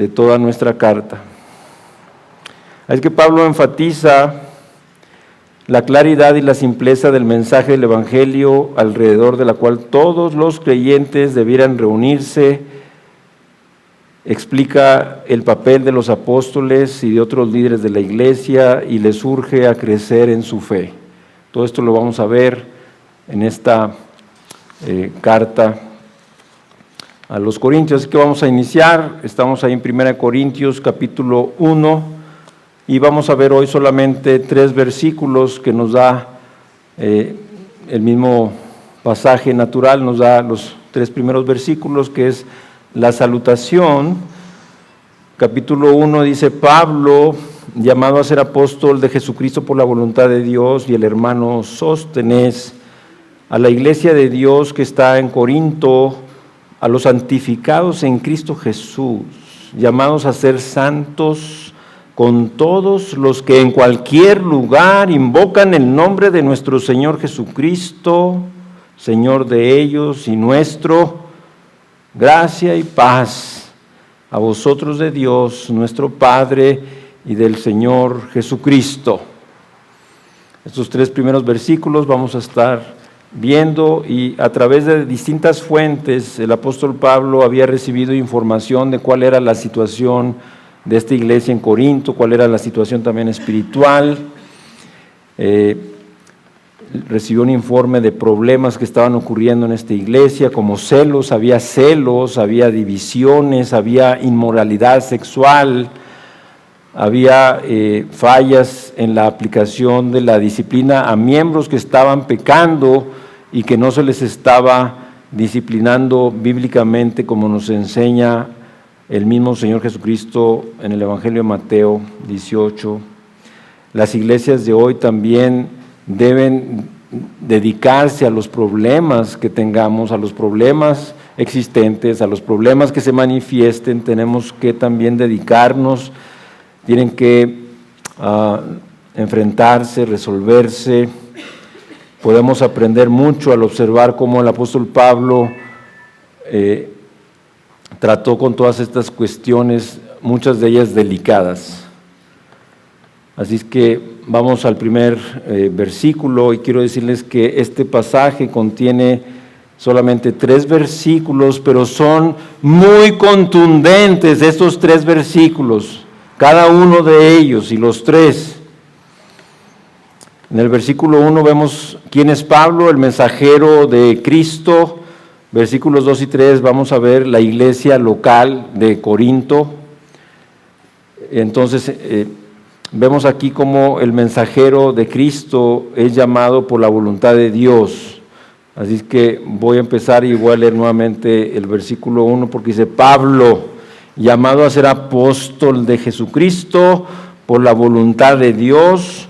de toda nuestra carta. Es que Pablo enfatiza la claridad y la simpleza del mensaje del Evangelio, alrededor de la cual todos los creyentes debieran reunirse. Explica el papel de los apóstoles y de otros líderes de la iglesia y les urge a crecer en su fe. Todo esto lo vamos a ver en esta carta a los Corintios. Así que vamos a iniciar. Estamos ahí en 1 Corintios capítulo 1 y vamos a ver hoy solamente 3 versículos que nos da el mismo pasaje natural, nos da los 3 primeros versículos, que es la salutación. Capítulo 1 dice: Pablo, llamado a ser apóstol de Jesucristo por la voluntad de Dios, y el hermano Sóstenes, a la iglesia de Dios que está en Corinto, a los santificados en Cristo Jesús, llamados a ser santos, con todos los que en cualquier lugar invocan el nombre de nuestro Señor Jesucristo, Señor de ellos y nuestro, gracia y paz a vosotros de Dios, nuestro Padre, y del Señor Jesucristo. Estos 3 primeros versículos vamos a estar viendo, y a través de distintas fuentes el apóstol Pablo había recibido información de cuál era la situación de esta iglesia en Corinto, cuál era la situación también espiritual. Recibió un informe de problemas que estaban ocurriendo en esta iglesia, como celos, había divisiones, había inmoralidad sexual, había fallas en la aplicación de la disciplina a miembros que estaban pecando y que no se les estaba disciplinando bíblicamente, como nos enseña el mismo Señor Jesucristo en el Evangelio de Mateo 18. Las iglesias de hoy también deben dedicarse a los problemas que tengamos, a los problemas existentes, a los problemas que se manifiesten. Tenemos que también dedicarnos, tienen que enfrentarse, resolverse. Podemos aprender mucho al observar cómo el apóstol Pablo trató con todas estas cuestiones, muchas de ellas delicadas. Así es que vamos al primer versículo, y quiero decirles que este pasaje contiene solamente 3 versículos, pero son muy contundentes estos 3 versículos, cada uno de ellos, y los 3. En el versículo 1 vemos quién es Pablo, el mensajero de Cristo. Versículos 2 y 3 vamos a ver la iglesia local de Corinto. Entonces, vemos aquí cómo el mensajero de Cristo es llamado por la voluntad de Dios. Así es que voy a empezar y voy a leer nuevamente el versículo 1, porque dice: Pablo, llamado a ser apóstol de Jesucristo por la voluntad de Dios,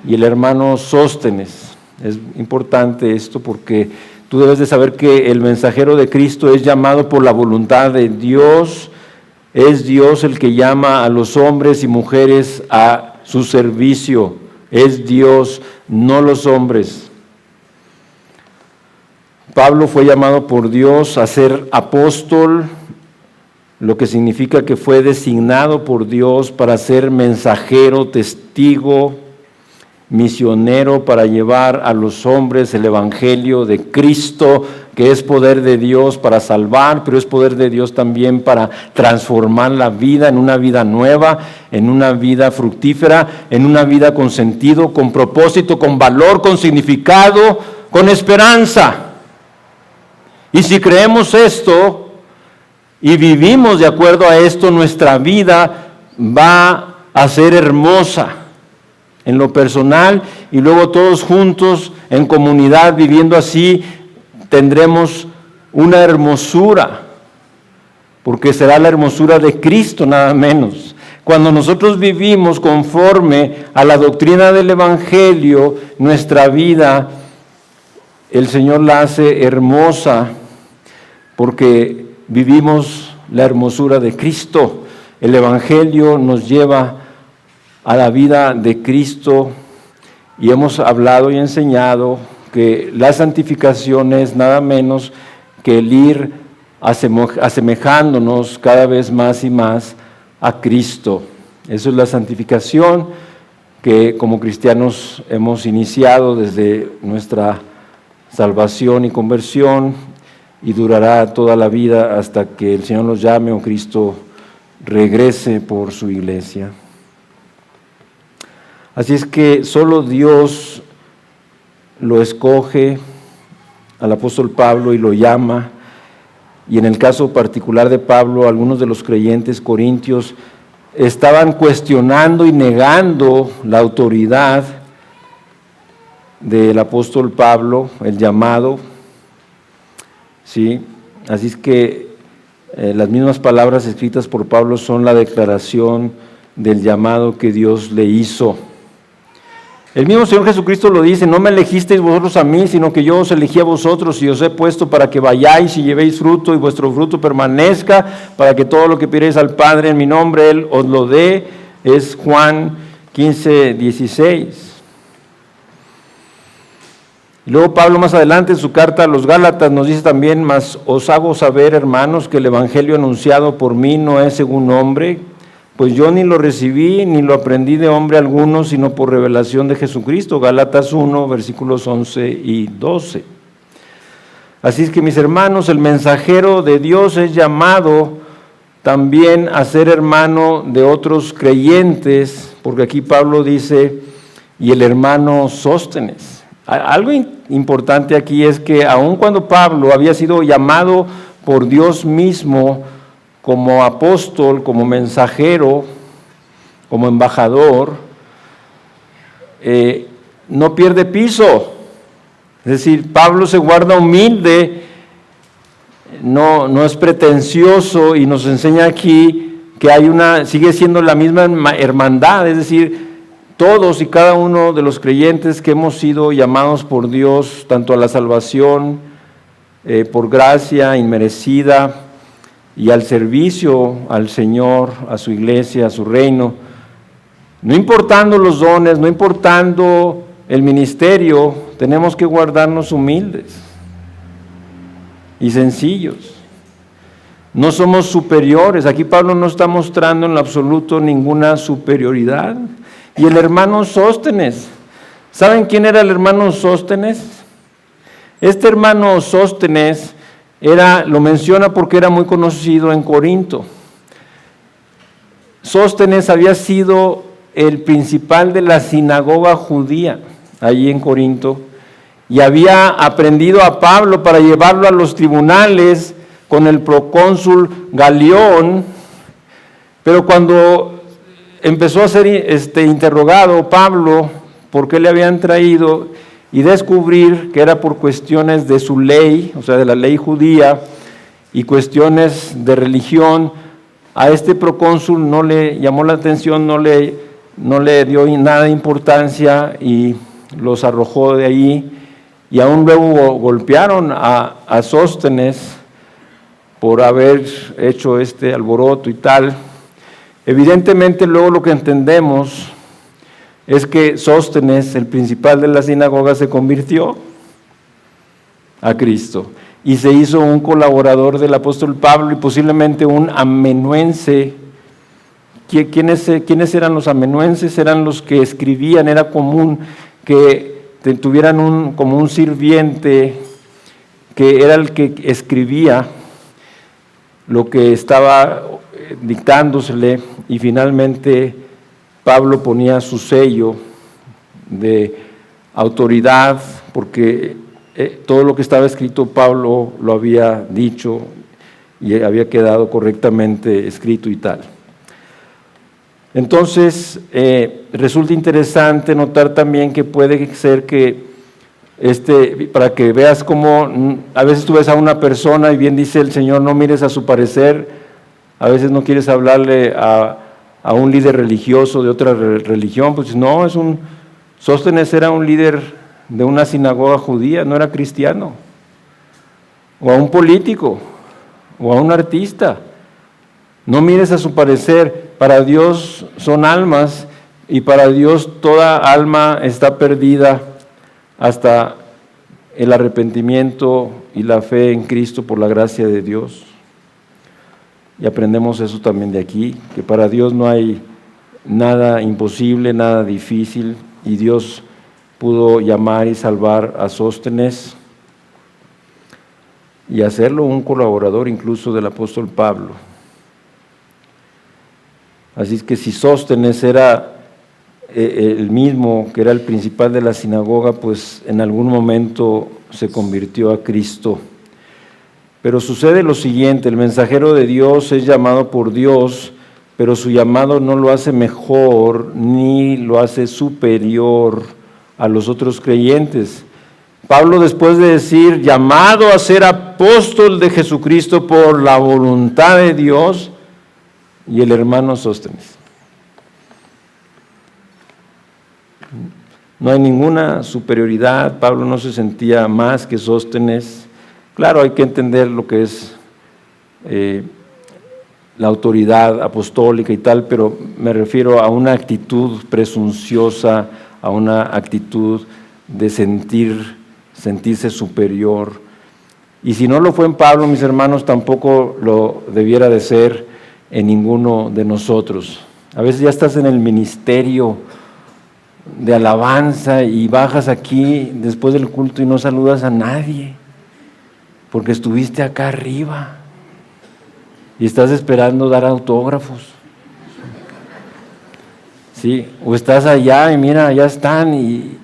y el hermano Sóstenes. Es importante esto porque tú debes de saber que el mensajero de Cristo es llamado por la voluntad de Dios. Es Dios el que llama a los hombres y mujeres a su servicio. Es Dios, no los hombres. Pablo fue llamado por Dios a ser apóstol, lo que significa que fue designado por Dios para ser mensajero, testigo, misionero, para llevar a los hombres el evangelio de Cristo, que es poder de Dios para salvar, pero es poder de Dios también para transformar la vida en una vida nueva, en una vida fructífera, en una vida con sentido, con propósito, con valor, con significado, con esperanza. Y si creemos esto y vivimos de acuerdo a esto, nuestra vida va a ser hermosa en lo personal, y luego todos juntos en comunidad viviendo así tendremos una hermosura, porque será la hermosura de Cristo nada menos. Cuando nosotros vivimos conforme a la doctrina del Evangelio, nuestra vida, el Señor la hace hermosa, porque vivimos la hermosura de Cristo. El Evangelio nos lleva a la vida de Cristo, y hemos hablado y enseñado que la santificación es nada menos que el ir asemejándonos cada vez más y más a Cristo. Eso es la santificación que como cristianos hemos iniciado desde nuestra salvación y conversión y durará toda la vida hasta que el Señor nos llame o Cristo regrese por su iglesia. Así es que solo Dios lo escoge al apóstol Pablo y lo llama, y en el caso particular de Pablo, algunos de los creyentes corintios estaban cuestionando y negando la autoridad del apóstol Pablo, el llamado, ¿sí? Así es que las mismas palabras escritas por Pablo son la declaración del llamado que Dios le hizo. El mismo Señor Jesucristo lo dice: no me elegisteis vosotros a mí, sino que yo os elegí a vosotros y os he puesto para que vayáis y llevéis fruto y vuestro fruto permanezca, para que todo lo que pidierais al Padre en mi nombre, Él os lo dé. Es Juan 15:16. Y luego Pablo más adelante en su carta a los Gálatas nos dice también: mas os hago saber, hermanos, que el evangelio anunciado por mí no es según hombre, pues yo ni lo recibí ni lo aprendí de hombre alguno, sino por revelación de Jesucristo. Gálatas 1, versículos 11 y 12. Así es que, mis hermanos, el mensajero de Dios es llamado también a ser hermano de otros creyentes, porque aquí Pablo dice: y el hermano Sóstenes. Algo importante aquí es que aun cuando Pablo había sido llamado por Dios mismo como apóstol, como mensajero, como embajador, no pierde piso. Es decir, Pablo se guarda humilde, no es pretencioso, y nos enseña aquí que sigue siendo la misma hermandad, es decir, todos y cada uno de los creyentes que hemos sido llamados por Dios, tanto a la salvación, por gracia inmerecida, y al servicio al Señor, a su iglesia, a su reino, no importando los dones, no importando el ministerio, tenemos que guardarnos humildes y sencillos. No somos superiores. Aquí Pablo no está mostrando en lo absoluto ninguna superioridad. Y el hermano Sóstenes, ¿saben quién era el hermano Sóstenes? Este hermano Sóstenes lo menciona porque era muy conocido en Corinto. Sóstenes había sido el principal de la sinagoga judía allí en Corinto y había aprendido a Pablo para llevarlo a los tribunales con el procónsul Galión, pero cuando empezó a ser interrogado Pablo por qué le habían traído, y descubrir que era por cuestiones de su ley, o sea, de la ley judía, y cuestiones de religión, a este procónsul no le llamó la atención, no le dio nada de importancia y los arrojó de ahí, y aún luego golpearon a Sóstenes por haber hecho este alboroto y tal. Evidentemente luego lo que entendemos es que Sóstenes, el principal de la sinagoga, se convirtió a Cristo y se hizo un colaborador del apóstol Pablo y posiblemente un amenuense. ¿Quiénes eran los amenuenses? Eran los que escribían. Era común que tuvieran como un sirviente que era el que escribía lo que estaba dictándosele, y finalmente Pablo ponía su sello de autoridad, porque todo lo que estaba escrito Pablo lo había dicho y había quedado correctamente escrito y tal. Entonces, resulta interesante notar también que puede ser que, para que veas cómo a veces tú ves a una persona y bien dice el Señor, no mires a su parecer, a veces no quieres hablarle a un líder religioso de otra religión, pues no, Sóstenes era un líder de una sinagoga judía, no era cristiano, o a un político, o a un artista. No mires a su parecer, para Dios son almas, y para Dios toda alma está perdida hasta el arrepentimiento y la fe en Cristo por la gracia de Dios. y aprendemos eso también de aquí, que para Dios no hay nada imposible, nada difícil, y Dios pudo llamar y salvar a Sóstenes y hacerlo un colaborador incluso del apóstol Pablo. Así es que si Sóstenes era el mismo, que era el principal de la sinagoga, pues en algún momento se convirtió a Cristo. Pero sucede lo siguiente: el mensajero de Dios es llamado por Dios, pero su llamado no lo hace mejor ni lo hace superior a los otros creyentes. Pablo, después de decir llamado a ser apóstol de Jesucristo por la voluntad de Dios, y el hermano Sóstenes. No hay ninguna superioridad, Pablo no se sentía más que Sóstenes. Claro, hay que entender lo que es la autoridad apostólica y tal, pero me refiero a una actitud presunciosa, a una actitud de sentirse superior. Y si no lo fue en Pablo, mis hermanos, tampoco lo debiera de ser en ninguno de nosotros. A veces ya estás en el ministerio de alabanza y bajas aquí después del culto y no saludas a nadie, porque estuviste acá arriba y estás esperando dar autógrafos. Sí, o estás allá y mira, allá están y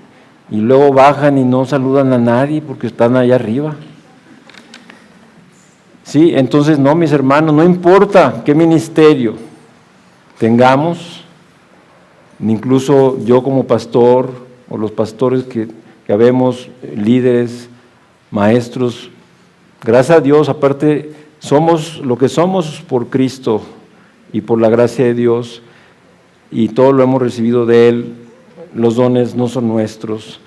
luego bajan y no saludan a nadie porque están allá arriba. Sí, entonces no, mis hermanos, no importa qué ministerio tengamos, incluso yo como pastor o los pastores que habemos, líderes, maestros, gracias a Dios, aparte somos lo que somos por Cristo y por la gracia de Dios, y todo lo hemos recibido de Él. Los dones no son nuestros,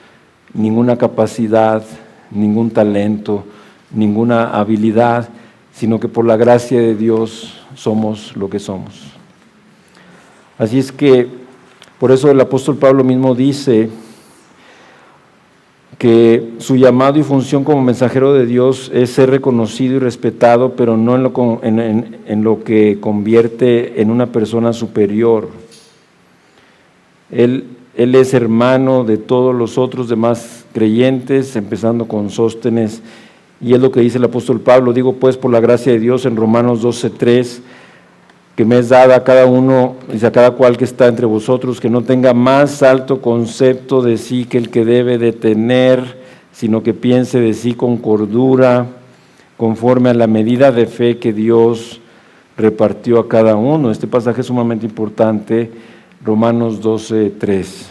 ninguna capacidad, ningún talento, ninguna habilidad, sino que por la gracia de Dios somos lo que somos. Así es que, por eso el apóstol Pablo mismo dice que su llamado y función como mensajero de Dios es ser reconocido y respetado, pero no en lo que convierte en una persona superior. Él es hermano de todos los otros demás creyentes, empezando con Sóstenes, y es lo que dice el apóstol Pablo: digo pues por la gracia de Dios en Romanos 12:3, que me es dada a cada uno, dice, a cada cual que está entre vosotros, que no tenga más alto concepto de sí que el que debe de tener, sino que piense de sí con cordura, conforme a la medida de fe que Dios repartió a cada uno. Este pasaje es sumamente importante, Romanos 12:3.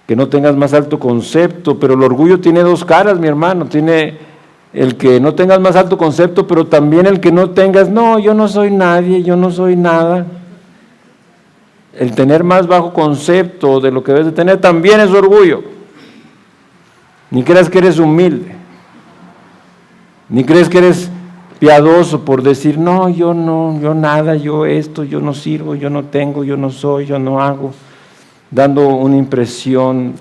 Que no tengas más alto concepto, pero el orgullo tiene dos caras, mi hermano. Tiene el que no tengas más alto concepto, pero también el que no tengas, no, yo no soy nadie, yo no soy nada. El tener más bajo concepto de lo que debes de tener también es orgullo. Ni creas que eres humilde, ni crees que eres piadoso por decir, no, yo nada, yo esto, yo no sirvo, yo no tengo, yo no soy, yo no hago, dando una impresión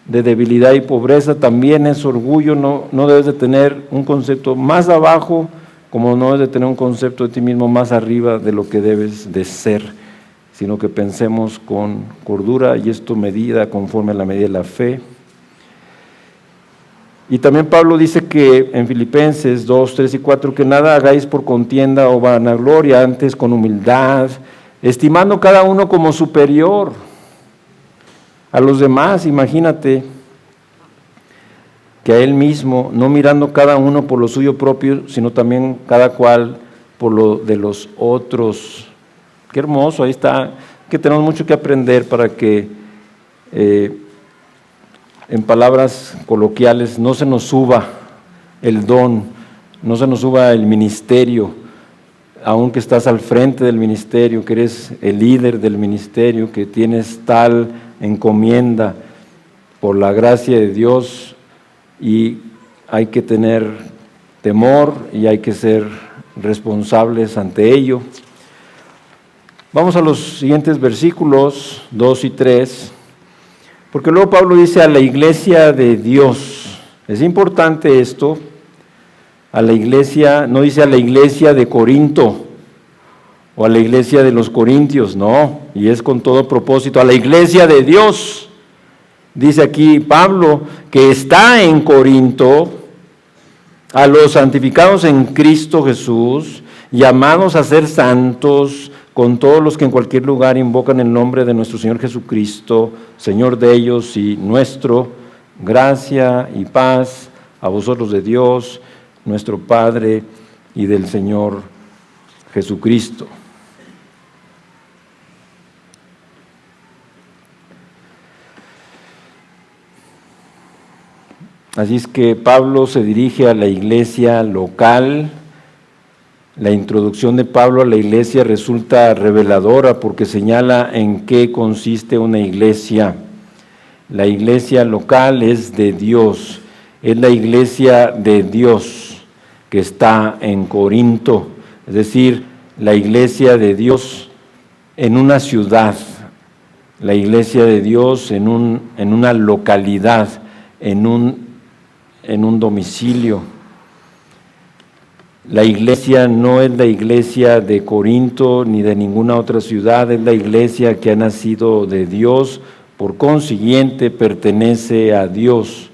de debilidad y pobreza. También es orgullo. No debes de tener un concepto más abajo, como no debes de tener un concepto de ti mismo más arriba de lo que debes de ser, sino que pensemos con cordura, y esto medida conforme a la medida de la fe. Y también Pablo dice que en Filipenses 2, 3 y 4, que nada hagáis por contienda o vanagloria, antes con humildad, estimando cada uno como superior a los demás. Imagínate que a él mismo, no mirando cada uno por lo suyo propio, sino también cada cual por lo de los otros. Qué hermoso, ahí está, que tenemos mucho que aprender para que en palabras coloquiales no se nos suba el don, no se nos suba el ministerio, aunque estás al frente del ministerio, que eres el líder del ministerio, que tienes tal encomienda por la gracia de Dios, y hay que tener temor y hay que ser responsables ante ello. Vamos a los siguientes versículos 2 y 3, porque luego Pablo dice a la iglesia de Dios. Es importante esto, a la iglesia, no dice a la iglesia de Corinto, o a la iglesia de los Corintios, no, y es con todo propósito, a la iglesia de Dios. Dice aquí Pablo que está en Corinto, a los santificados en Cristo Jesús, llamados a ser santos, con todos los que en cualquier lugar invocan el nombre de nuestro Señor Jesucristo, Señor de ellos y nuestro, gracia y paz a vosotros de Dios, nuestro Padre, y del Señor Jesucristo. Así es que Pablo se dirige a la iglesia local. La introducción de Pablo a la iglesia resulta reveladora porque señala en qué consiste una iglesia. La iglesia local es de Dios, es la iglesia de Dios que está en Corinto, es decir, la iglesia de Dios en una ciudad, la iglesia de Dios en una localidad, en un domicilio. La iglesia no es la iglesia de Corinto ni de ninguna otra ciudad, es la iglesia que ha nacido de Dios, por consiguiente pertenece a Dios,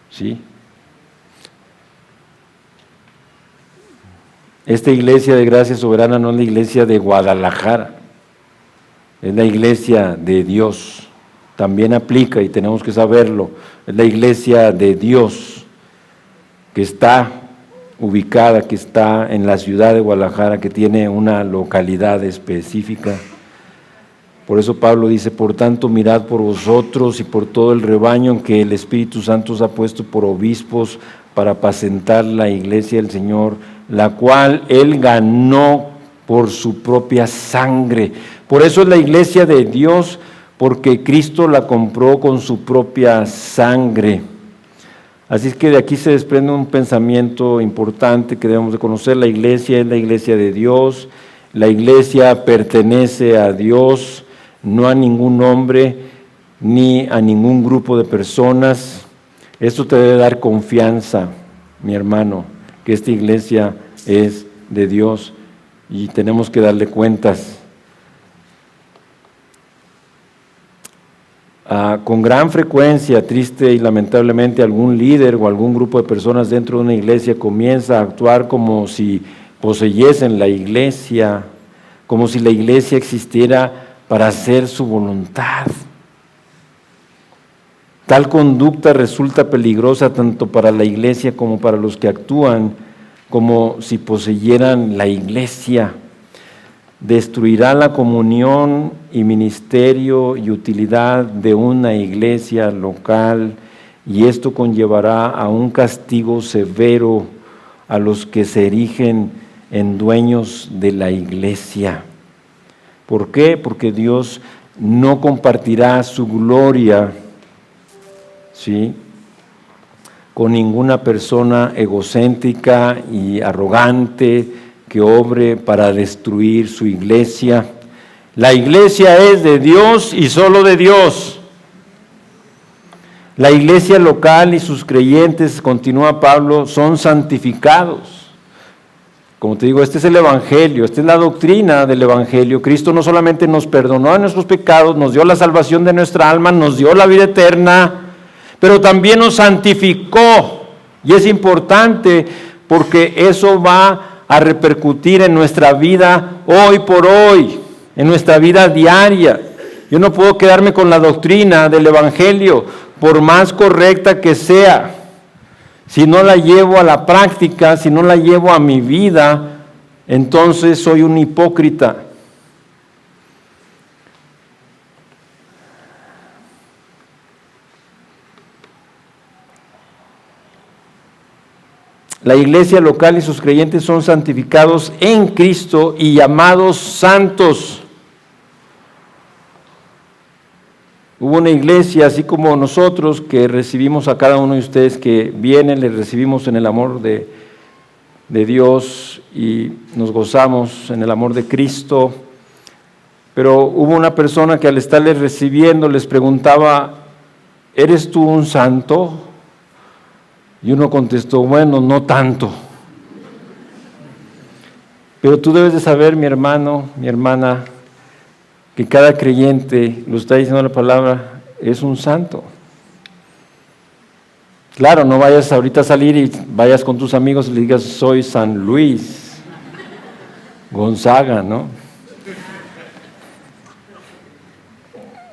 ¿sí? Esta iglesia de Gracia Soberana no es la iglesia de Guadalajara, es la iglesia de Dios. También aplica y tenemos que saberlo, es la iglesia de Dios que está ubicada, que está en la ciudad de Guadalajara, que tiene una localidad específica. Por eso Pablo dice, por tanto mirad por vosotros y por todo el rebaño en que el Espíritu Santo os ha puesto por obispos para apacentar la iglesia del Señor, la cual Él ganó por su propia sangre. Por eso es la iglesia de Dios, porque Cristo la compró con su propia sangre. Así es que de aquí se desprende un pensamiento importante que debemos de conocer. La iglesia es la iglesia de Dios, la iglesia pertenece a Dios, no a ningún hombre ni a ningún grupo de personas. Esto te debe dar confianza, mi hermano, que esta iglesia es de Dios y tenemos que darle cuentas. Con gran frecuencia, triste y lamentablemente, algún líder o algún grupo de personas dentro de una iglesia comienza a actuar como si poseyesen la iglesia, como si la iglesia existiera para hacer su voluntad. Tal conducta resulta peligrosa tanto para la iglesia como para los que actúan como si poseyeran la iglesia. Destruirá la comunión y ministerio y utilidad de una iglesia local, y esto conllevará a un castigo severo a los que se erigen en dueños de la iglesia. ¿Por qué? Porque Dios no compartirá su gloria, ¿sí?, con ninguna persona egocéntrica y arrogante que obre para destruir su iglesia. La iglesia es de Dios y solo de Dios. La iglesia local y sus creyentes, continúa Pablo, son santificados. Como te digo, este es el Evangelio, esta es la doctrina del Evangelio. Cristo no solamente nos perdonó de nuestros pecados, nos dio la salvación de nuestra alma, nos dio la vida eterna, pero también nos santificó. Y es importante porque eso va a repercutir en nuestra vida hoy por hoy, en nuestra vida diaria. Yo no puedo quedarme con la doctrina del Evangelio, por más correcta que sea. Si no la llevo a la práctica, si no la llevo a mi vida, entonces soy un hipócrita. La iglesia local y sus creyentes son santificados en Cristo y llamados santos. Hubo una iglesia, así como nosotros, que recibimos a cada uno de ustedes que vienen, les recibimos en el amor de Dios y nos gozamos en el amor de Cristo. Pero hubo una persona que al estarles recibiendo les preguntaba, ¿eres tú un santo? Y uno contestó, bueno, no tanto. Pero tú debes de saber, mi hermano, mi hermana, que cada creyente, lo está diciendo la palabra, es un santo. Claro, no vayas ahorita a salir y vayas con tus amigos y le digas, soy San Luis Gonzaga, ¿no?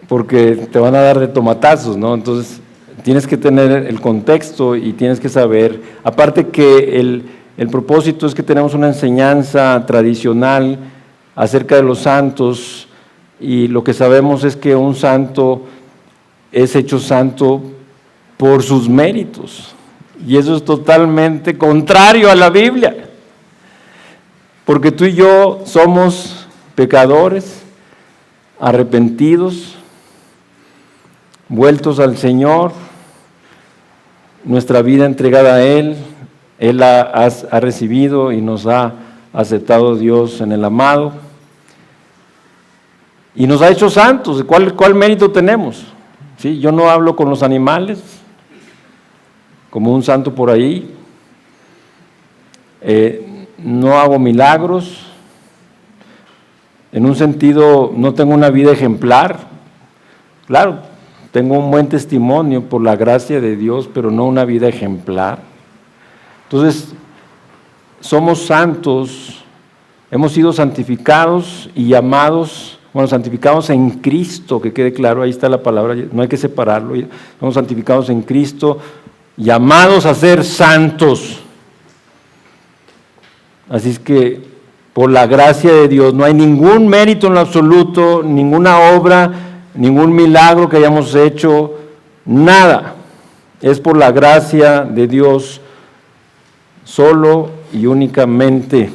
Porque te van a dar de tomatazos, ¿no? Entonces, tienes que tener el contexto y tienes que saber, aparte que el propósito es que tenemos una enseñanza tradicional acerca de los santos, y lo que sabemos es que un santo es hecho santo por sus méritos, y eso es totalmente contrario a la Biblia, porque tú y yo somos pecadores, arrepentidos, vueltos al Señor, nuestra vida entregada a Él. Él ha recibido y nos ha aceptado Dios en el amado, y nos ha hecho santos. ¿Cuál mérito tenemos? ¿Sí? Yo no hablo con los animales como un santo por ahí, no hago milagros, en un sentido no tengo una vida ejemplar. Claro, tengo un buen testimonio por la gracia de Dios, pero no una vida ejemplar. Entonces, somos santos, hemos sido santificados y llamados, santificados en Cristo, que quede claro, ahí está la palabra, no hay que separarlo, somos santificados en Cristo, llamados a ser santos. Así es que, por la gracia de Dios, no hay ningún mérito en lo absoluto, ninguna obra, ningún milagro que hayamos hecho, nada. Es por la gracia de Dios, solo y únicamente.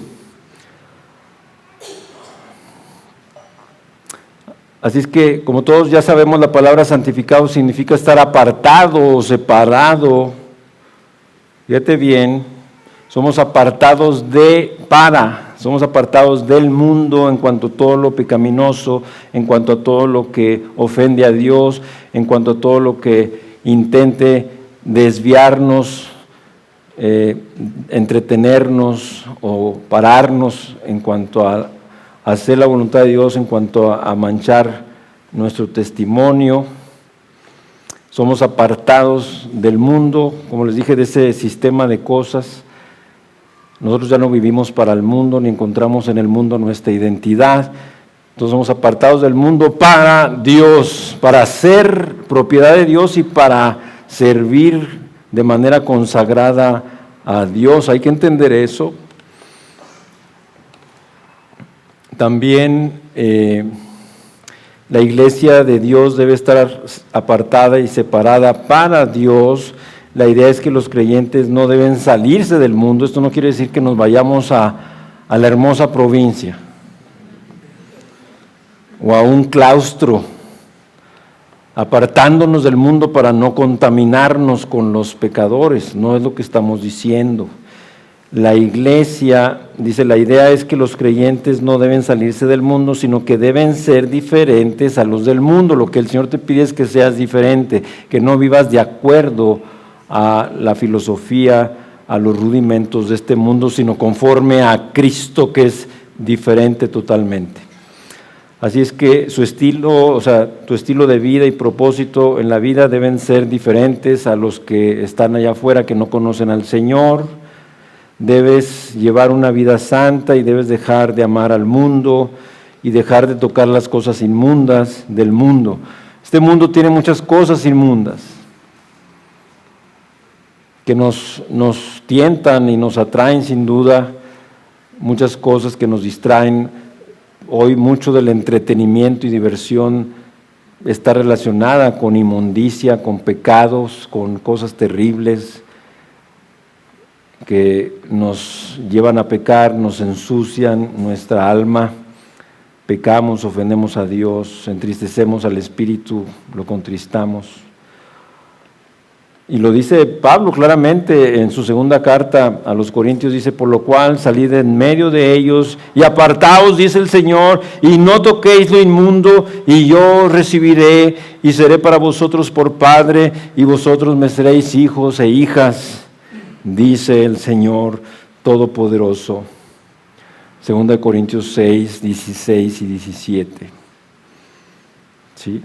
Así es que, como todos ya sabemos, la palabra santificado significa estar apartado o separado. Fíjate bien, somos apartados somos apartados del mundo en cuanto a todo lo pecaminoso, en cuanto a todo lo que ofende a Dios, en cuanto a todo lo que intente desviarnos, entretenernos o pararnos en cuanto a hacer la voluntad de Dios, en cuanto a manchar nuestro testimonio. Somos apartados del mundo, como les dije, de ese sistema de cosas. Nosotros ya no vivimos para el mundo, ni encontramos en el mundo nuestra identidad. Entonces somos apartados del mundo para Dios, para ser propiedad de Dios y para servir de manera consagrada a Dios. Hay que entender eso. También la iglesia de Dios debe estar apartada y separada para Dios. La idea es que los creyentes no deben salirse del mundo. Esto no quiere decir que nos vayamos a la hermosa provincia o a un claustro, apartándonos del mundo para no contaminarnos con los pecadores. No es lo que estamos diciendo. La iglesia, dice, la idea es que los creyentes no deben salirse del mundo, sino que deben ser diferentes a los del mundo. Lo que el Señor te pide es que seas diferente, que no vivas de acuerdo a la filosofía, a los rudimentos de este mundo, sino conforme a Cristo, que es diferente totalmente. Así es que su estilo, tu estilo de vida y propósito en la vida deben ser diferentes a los que están allá afuera, que no conocen al Señor. Debes llevar una vida santa y debes dejar de amar al mundo y dejar de tocar las cosas inmundas del mundo. Este mundo tiene muchas cosas inmundas que nos tientan y nos atraen sin duda, muchas cosas que nos distraen. Hoy mucho del entretenimiento y diversión está relacionada con inmundicia, con pecados, con cosas terribles que nos llevan a pecar, nos ensucian nuestra alma, pecamos, ofendemos a Dios, entristecemos al Espíritu, lo contristamos. Y lo dice Pablo claramente en su segunda carta a los Corintios, dice, por lo cual salid en medio de ellos y apartaos, dice el Señor, y no toquéis lo inmundo, y yo recibiré y seré para vosotros por Padre, y vosotros me seréis hijos e hijas, dice el Señor Todopoderoso. 2 Corintios 6, 16 y 17. ¿Sí?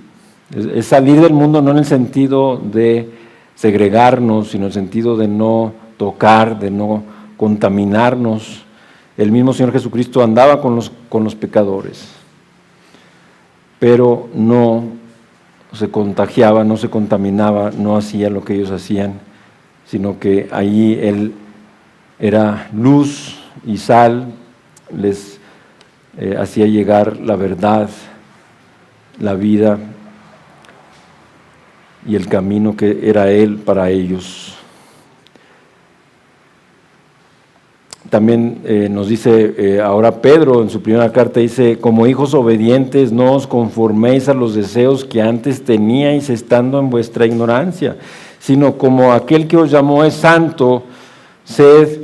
Es salir del mundo no en el sentido de segregarnos, sino en el sentido de no tocar, de no contaminarnos. El mismo Señor Jesucristo andaba con los pecadores, pero no se contagiaba, no se contaminaba, no hacía lo que ellos hacían, sino que allí Él era luz y sal, les hacía llegar la verdad, la vida y el camino que era Él para ellos. También nos dice ahora Pedro en su primera carta, dice: como hijos obedientes no os conforméis a los deseos que antes teníais estando en vuestra ignorancia, sino como aquel que os llamó es santo, sed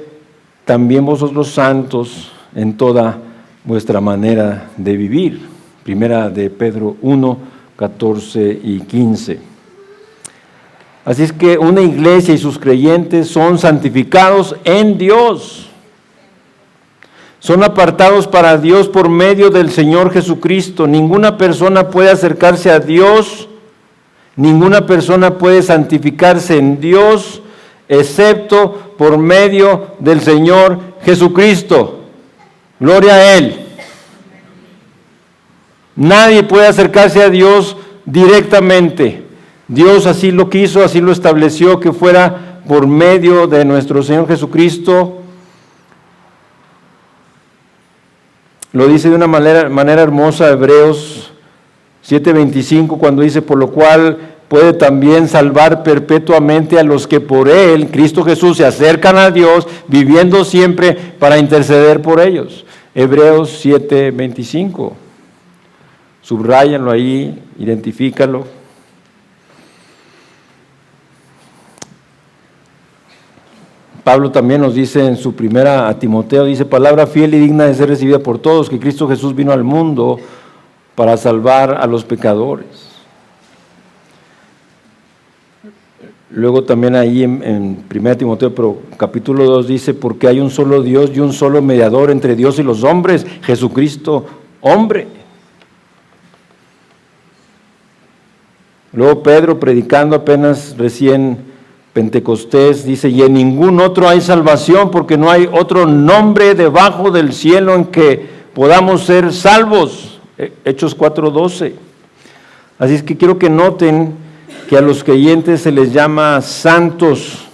también vosotros santos en toda vuestra manera de vivir. Primera de Pedro 1, 14 y 15. Así es que una iglesia y sus creyentes son santificados en Dios. Son apartados para Dios por medio del Señor Jesucristo. Ninguna persona puede acercarse a Dios, ninguna persona puede santificarse en Dios, excepto por medio del Señor Jesucristo. Gloria a Él. Nadie puede acercarse a Dios directamente. Dios así lo quiso, así lo estableció, que fuera por medio de nuestro Señor Jesucristo. Lo dice de una manera hermosa Hebreos 7:25, cuando dice: por lo cual puede también salvar perpetuamente a los que por Él, Cristo Jesús, se acercan a Dios, viviendo siempre para interceder por ellos. Hebreos 7:25. Subráyanlo ahí, identifícalo. Pablo también nos dice en su primera a Timoteo, dice: palabra fiel y digna de ser recibida por todos, que Cristo Jesús vino al mundo para salvar a los pecadores. Luego también ahí en 1 Timoteo, pero capítulo 2 dice: porque hay un solo Dios y un solo mediador entre Dios y los hombres, Jesucristo, hombre. Luego Pedro, predicando apenas recién Pentecostés, dice: y en ningún otro hay salvación, porque no hay otro nombre debajo del cielo en que podamos ser salvos. Hechos 4:12. Así es que quiero que noten que a los creyentes se les llama santos.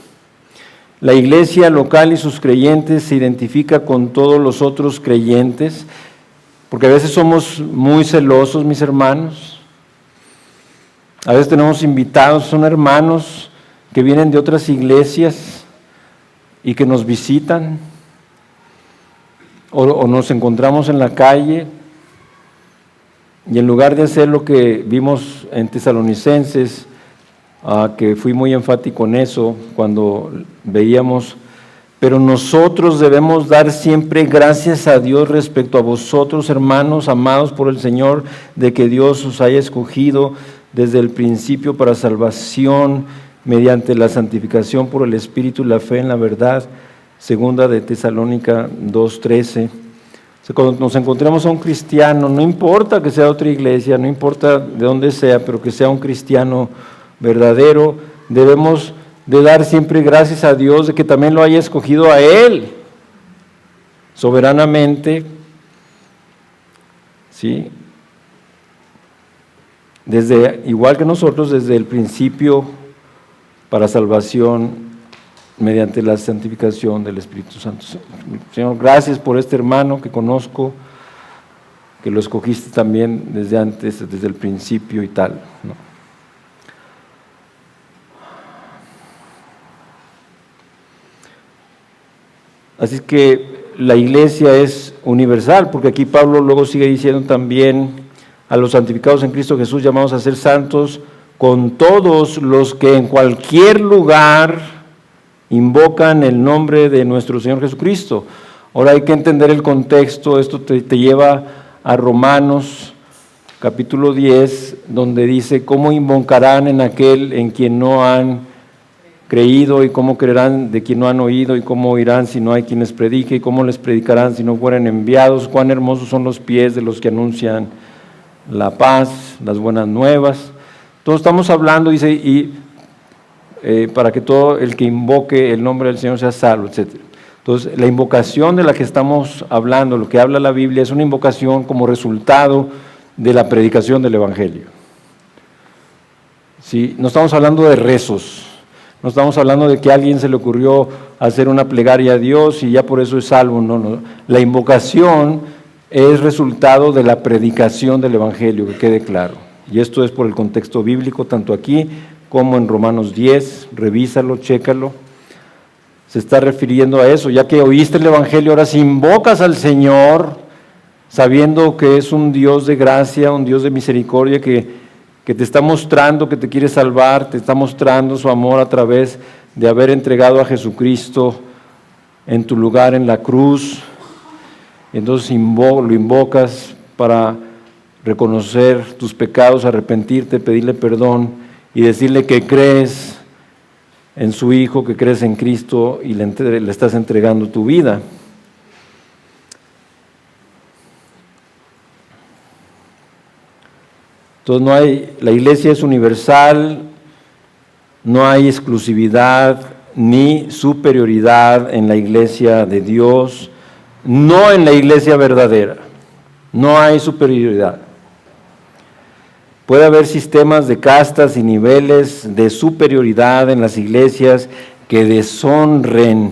La iglesia local y sus creyentes se identifica con todos los otros creyentes, porque a veces somos muy celosos, mis hermanos. A veces tenemos invitados, son hermanos que vienen de otras iglesias y que nos visitan, o nos encontramos en la calle, y en lugar de hacer lo que vimos en Tesalonicenses, que fui muy enfático en eso cuando veíamos: pero nosotros debemos dar siempre gracias a Dios respecto a vosotros, hermanos amados por el Señor, de que Dios os haya escogido desde el principio para salvación mediante la santificación por el Espíritu y la fe en la verdad. Segunda de Tesalónica 2:13. Cuando nos encontremos a un cristiano, no importa que sea de otra iglesia, no importa de dónde sea, pero que sea un cristiano verdadero, debemos de dar siempre gracias a Dios de que también lo haya escogido a Él soberanamente, ¿sí? Igual que nosotros, desde el principio para salvación mediante la santificación del Espíritu Santo. Señor, gracias por este hermano que conozco, que lo escogiste también desde antes, desde el principio y tal, ¿no? Así que la iglesia es universal, porque aquí Pablo luego sigue diciendo también: a los santificados en Cristo Jesús, llamados a ser santos, con todos los que en cualquier lugar invocan el nombre de nuestro Señor Jesucristo. Ahora hay que entender el contexto. Esto te lleva a Romanos capítulo 10, donde dice: ¿cómo invocarán en aquel en quien no han creído, y cómo creerán de quien no han oído, y cómo oirán si no hay quien les predique, y cómo les predicarán si no fueren enviados. Cuán hermosos son los pies de los que anuncian la paz, las buenas nuevas. Todos estamos hablando, dice, para que todo el que invoque el nombre del Señor sea salvo, etc. Entonces, la invocación de la que estamos hablando, lo que habla la Biblia, es una invocación como resultado de la predicación del Evangelio. ¿Sí? No estamos hablando de rezos, no estamos hablando de que a alguien se le ocurrió hacer una plegaria a Dios y ya por eso es salvo. No. La invocación es resultado de la predicación del Evangelio, que quede claro. Y esto es por el contexto bíblico, tanto aquí como en Romanos 10, revísalo, chécalo. Se está refiriendo a eso, ya que oíste el Evangelio, ahora si invocas al Señor, sabiendo que es un Dios de gracia, un Dios de misericordia, que te está mostrando que te quiere salvar, te está mostrando su amor a través de haber entregado a Jesucristo en tu lugar en la cruz. Entonces lo invocas para reconocer tus pecados, arrepentirte, pedirle perdón y decirle que crees en su Hijo, que crees en Cristo y le estás entregando tu vida. Entonces la iglesia es universal, no hay exclusividad ni superioridad en la iglesia de Dios, no en la iglesia verdadera, no hay superioridad. Puede haber sistemas de castas y niveles de superioridad en las iglesias que deshonren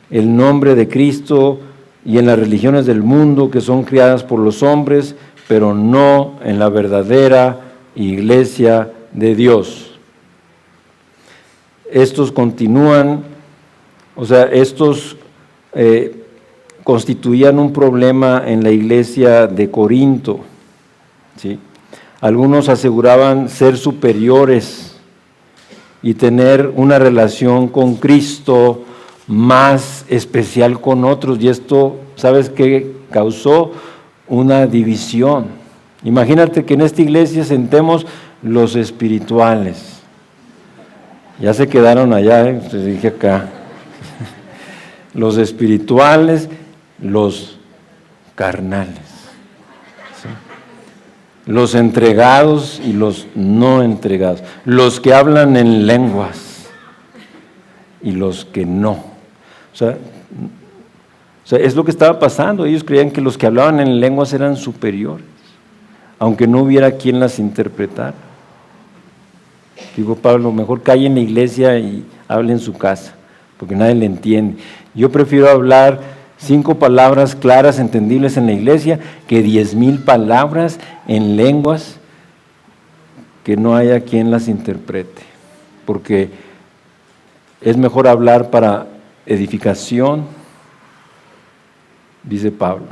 el nombre de Cristo y en las religiones del mundo que son creadas por los hombres, pero no en la verdadera iglesia de Dios. Estos continúan, estos constituían un problema en la iglesia de Corinto, ¿sí? Algunos aseguraban ser superiores y tener una relación con Cristo más especial con otros, y esto, ¿sabes qué causó? Una división. Imagínate que en esta iglesia sentemos los espirituales. Ya se quedaron allá, te dije acá. Los espirituales, los carnales. ¿Sí? Los entregados y los no entregados. Los que hablan en lenguas y los que no. O sea, es lo que estaba pasando. Ellos creían que los que hablaban en lenguas eran superiores, aunque no hubiera quien las interpretara. Digo, Pablo, mejor calle en la iglesia y hable en su casa, porque nadie le entiende. Yo prefiero hablar 5 palabras claras, entendibles en la iglesia, que 10,000 palabras en lenguas que no haya quien las interprete, porque es mejor hablar para edificación, dice Pablo.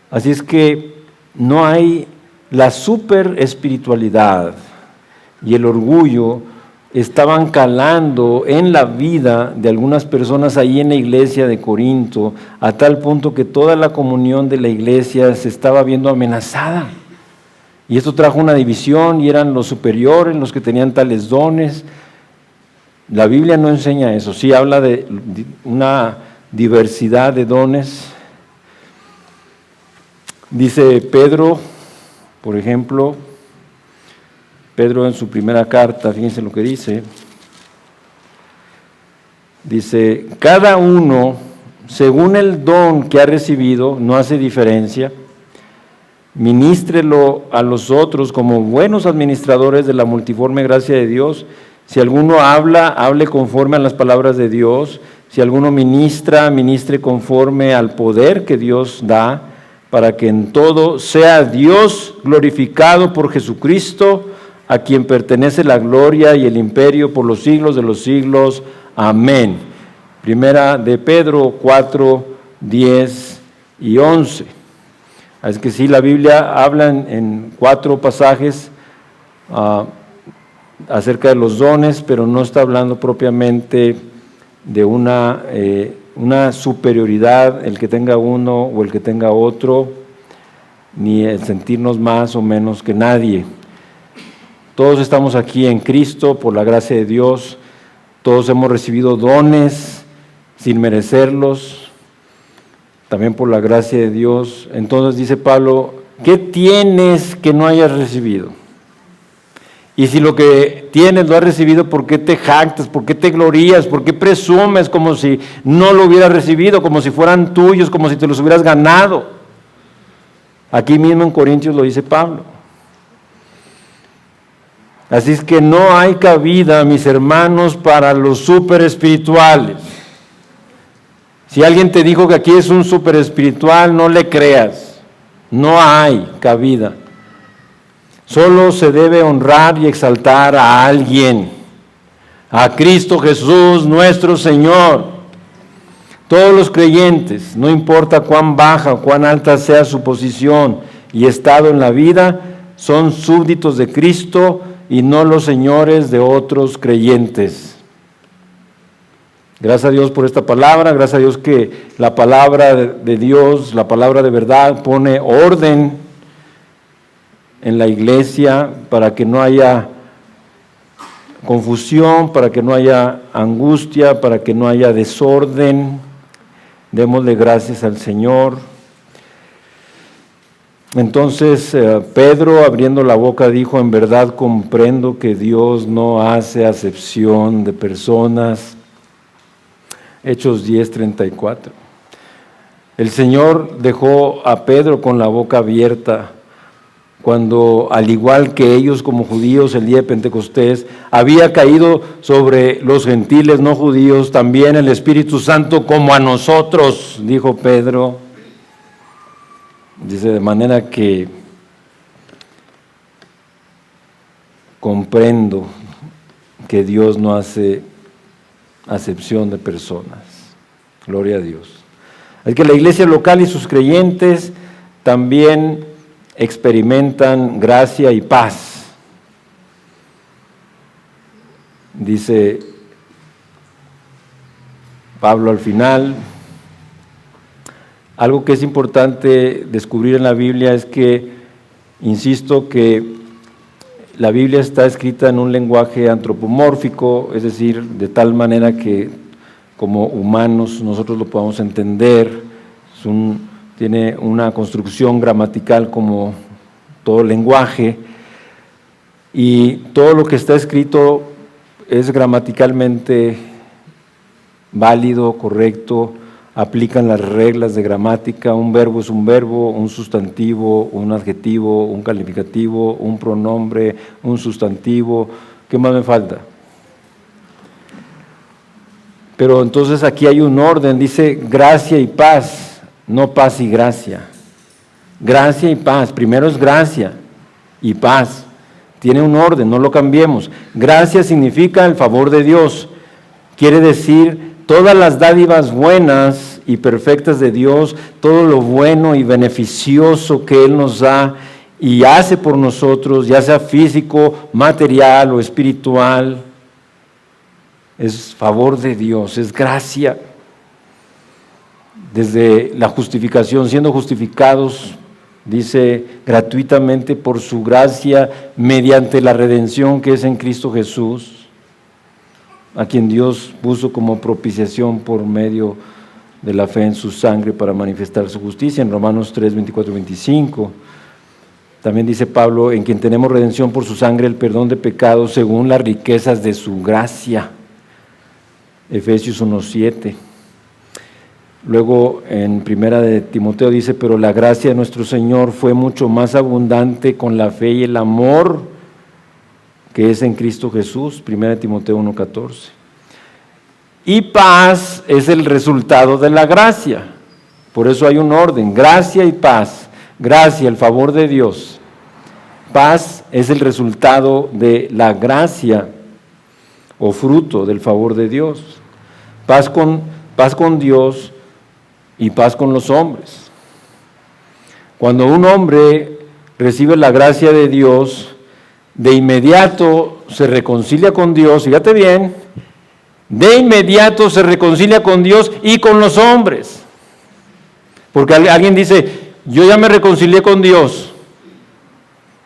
Así es que no hay la super espiritualidad y el orgullo estaban calando en la vida de algunas personas ahí en la iglesia de Corinto, a tal punto que toda la comunión de la iglesia se estaba viendo amenazada. Y esto trajo una división, y eran los superiores los que tenían tales dones. La Biblia no enseña eso, sí habla de una diversidad de dones. Dice Pedro, por ejemplo, Pedro en su primera carta, fíjense lo que dice, cada uno, según el don que ha recibido, no hace diferencia, ministrelo a los otros como buenos administradores de la multiforme gracia de Dios. Si alguno habla, hable conforme a las palabras de Dios. Si alguno ministra, ministre conforme al poder que Dios da, para que en todo sea Dios glorificado por Jesucristo, a quien pertenece la gloria y el imperio por los siglos de los siglos. Amén. Primera de Pedro 4, 10 y 11. Es que sí, la Biblia habla en 4 pasajes acerca de los dones, pero no está hablando propiamente de una superioridad, el que tenga uno o el que tenga otro, ni el sentirnos más o menos que nadie. Todos estamos aquí en Cristo por la gracia de Dios. Todos hemos recibido dones sin merecerlos, también por la gracia de Dios. Entonces dice Pablo, ¿qué tienes que no hayas recibido? Y si lo que tienes lo has recibido, ¿por qué te jactas? ¿Por qué te glorías? ¿Por qué presumes como si no lo hubieras recibido? Como si fueran tuyos, como si te los hubieras ganado. Aquí mismo en Corintios lo dice Pablo. Así es que no hay cabida, mis hermanos, para los super espirituales. Si alguien te dijo que aquí es un super espiritual, no le creas. No hay cabida. Solo se debe honrar y exaltar a alguien, a Cristo Jesús, nuestro Señor. Todos los creyentes, no importa cuán baja o cuán alta sea su posición y estado en la vida, son súbditos de Cristo y no los señores de otros creyentes. Gracias a Dios por esta palabra, gracias a Dios que la palabra de Dios, la palabra de verdad, pone orden en la iglesia para que no haya confusión, para que no haya angustia, para que no haya desorden. Démosle gracias al Señor. Entonces Pedro, abriendo la boca, dijo: en verdad comprendo que Dios no hace acepción de personas. Hechos 10:34. El Señor dejó a Pedro con la boca abierta cuando, al igual que ellos como judíos, el día de Pentecostés, había caído sobre los gentiles no judíos también el Espíritu Santo como a nosotros, dijo Pedro. Dice, de manera que comprendo que Dios no hace acepción de personas. Gloria a Dios. Es que la iglesia local y sus creyentes también experimentan gracia y paz. Dice Pablo al final, algo que es importante descubrir en la Biblia es que, insisto, que la Biblia está escrita en un lenguaje antropomórfico, es decir, de tal manera que como humanos nosotros lo podamos entender. Tiene una construcción gramatical como todo lenguaje, y todo lo que está escrito es gramaticalmente válido, correcto, aplican las reglas de gramática. Un verbo es un verbo, un sustantivo, un adjetivo, un calificativo, un pronombre, un sustantivo. ¿Qué más me falta? Pero entonces aquí hay un orden, dice gracia y paz, no paz y gracia. Gracia y paz, primero es gracia y paz. Tiene un orden, no lo cambiemos. Gracia significa el favor de Dios, quiere decir todas las dádivas buenas y perfectas de Dios, todo lo bueno y beneficioso que Él nos da y hace por nosotros, ya sea físico, material o espiritual, es favor de Dios, es gracia. Desde la justificación, siendo justificados, dice, gratuitamente por su gracia, mediante la redención que es en Cristo Jesús, a quien Dios puso como propiciación por medio de la fe en su sangre para manifestar su justicia, en Romanos 3, 24, 25. También dice Pablo, en quien tenemos redención por su sangre, el perdón de pecados según las riquezas de su gracia, Efesios 1, 7. Luego en primera de Timoteo dice, pero la gracia de nuestro Señor fue mucho más abundante con la fe y el amor que es en Cristo Jesús, primera de Timoteo 1:14. Y paz es el resultado de la gracia, por eso hay un orden, gracia y paz. Gracia, el favor de Dios. Paz es el resultado de la gracia o fruto del favor de Dios. Paz con Dios y paz con los hombres. Cuando un hombre recibe la gracia de Dios, de inmediato se reconcilia con Dios, fíjate bien, de inmediato se reconcilia con Dios y con los hombres. Porque alguien dice, yo ya me reconcilié con Dios.